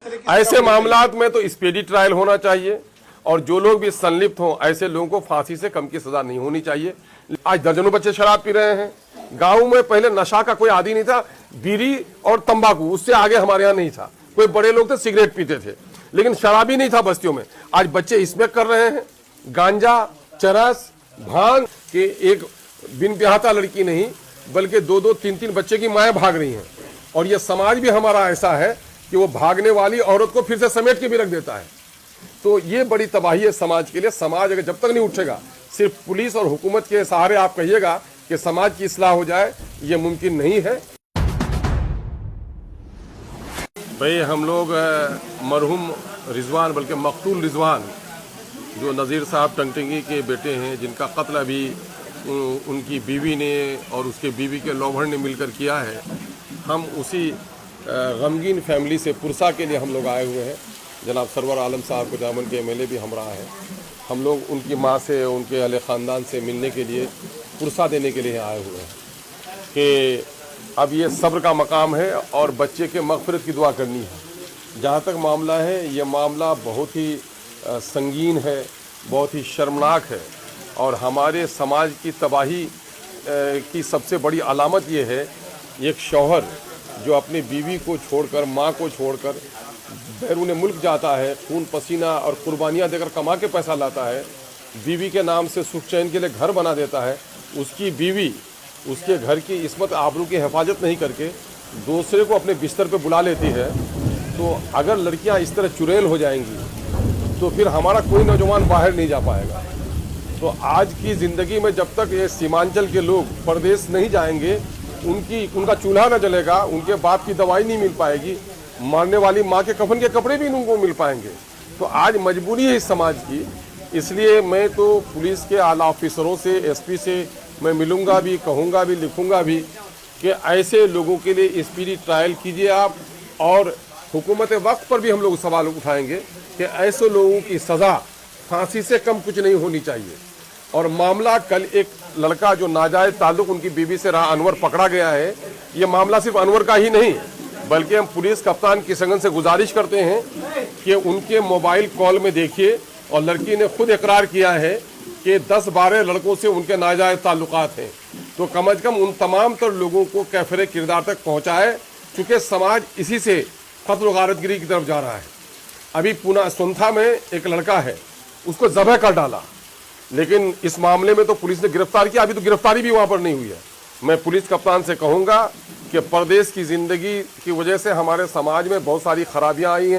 ऐसे मामलात में तो स्पीडी ट्रायल होना चाहिए और जो लोग भी संलिप्त हों ऐसे लोगों को फांसी से कम की सजा नहीं होनी चाहिए। आज दर्जनों बच्चे शराब पी रहे हैं। गांव में पहले नशा का कोई आदी नहीं था, बीड़ी और तंबाकू, उससे आगे हमारे यहाँ नहीं था। कोई बड़े लोग थे सिगरेट पीते थे, लेकिन शराबी नहीं था बस्तियों में। आज बच्चे इसमें कर रहे हैं, गांजा, चरस, भांग के एक बिन ब्याहता लड़की नहीं बल्कि दो दो तीन तीन बच्चे की माएँ भाग रही हैं। और ये समाज भी हमारा ऐसा है कि वो भागने वाली औरत को फिर से समेट के भी रख देता है। तो ये बड़ी तबाही है समाज के लिए। समाज अगर जब तक नहीं उठेगा, सिर्फ पुलिस और हुकूमत के सहारे आप कहिएगा कि समाज की इस्लाह हो जाए, ये मुमकिन नहीं है। भाई हम लोग मरहूम रिजवान बल्कि मकतूल रिजवान जो नज़ीर साहब टंगटंगी के बेटे हैं, जिनका कत्ल अभी उनकी बीवी ने और उसके बीवी के लौभर ने मिलकर किया है, हम उसी गमगीन फैमिली से पुरसा के लिए हम लोग आए हुए हैं। जनाब सरवर आलम साहब को जामन के एमएलए भी हमरा है। हम लोग उनकी माँ से, उनके अहले ख़ानदान से मिलने के लिए, पुरसा देने के लिए आए हुए हैं कि अब ये सब्र का मकाम है और बच्चे के मग़फ़िरत की दुआ करनी है। जहाँ तक मामला है, ये मामला बहुत ही संगीन है, बहुत ही शर्मनाक है और हमारे समाज की तबाही की सबसे बड़ी अलामत ये है, एक शौहर जो अपनी बीवी को छोड़कर, माँ को छोड़कर बैरून मुल्क जाता है, खून पसीना और कुर्बानियाँ देकर कमा के पैसा लाता है, बीवी के नाम से सुख चैन के लिए घर बना देता है, उसकी बीवी उसके घर की इस्मत आबरू की हिफाजत नहीं करके दूसरे को अपने बिस्तर पे बुला लेती है। तो अगर लड़कियां इस तरह चुड़ैल हो जाएंगी तो फिर हमारा कोई नौजवान बाहर नहीं जा पाएगा। तो आज की ज़िंदगी में जब तक ये सीमांचल के लोग परदेश नहीं जाएंगे, उनका चूल्हा न जलेगा, उनके बाप की दवाई नहीं मिल पाएगी, मरने वाली माँ के कफन के कपड़े भी उनको मिल पाएंगे। तो आज मजबूरी है इस समाज की। इसलिए मैं तो पुलिस के आला ऑफिसरों से, एसपी से मैं मिलूंगा भी, कहूँगा भी, लिखूंगा भी कि ऐसे लोगों के लिए स्पीडी ट्रायल कीजिए आप। और हुकूमत वक्त पर भी हम लोग सवाल उठाएंगे कि ऐसे लोगों की सज़ा फांसी से कम कुछ नहीं होनी चाहिए। और मामला कल एक लड़का जो नाजायज़ ताल्लुक़ उनकी बीवी से रहा, अनवर पकड़ा गया है। ये मामला सिर्फ अनवर का ही नहीं, बल्कि हम पुलिस कप्तान किशनगंज से गुजारिश करते हैं कि उनके मोबाइल कॉल में देखिए, और लड़की ने खुद इकरार किया है कि 10-12 लड़कों से उनके नाजायज़ ताल्लुकात हैं। तो कम अज़ कम उन तमाम तर लोगों को कैफरे किरदार तक पहुँचाए, चूँकि समाज इसी से कत्ल गारतगिरी की तरफ जा रहा है। अभी पूना सुनथा में एक लड़का है, उसको ज़बह कर डाला, लेकिन इस मामले में तो पुलिस ने गिरफ्तार किया। अभी तो गिरफ्तारी भी वहाँ पर नहीं हुई है। मैं पुलिस कप्तान से कहूँगा कि परदेश की ज़िंदगी की वजह से हमारे समाज में बहुत सारी खराबियाँ आई हैं।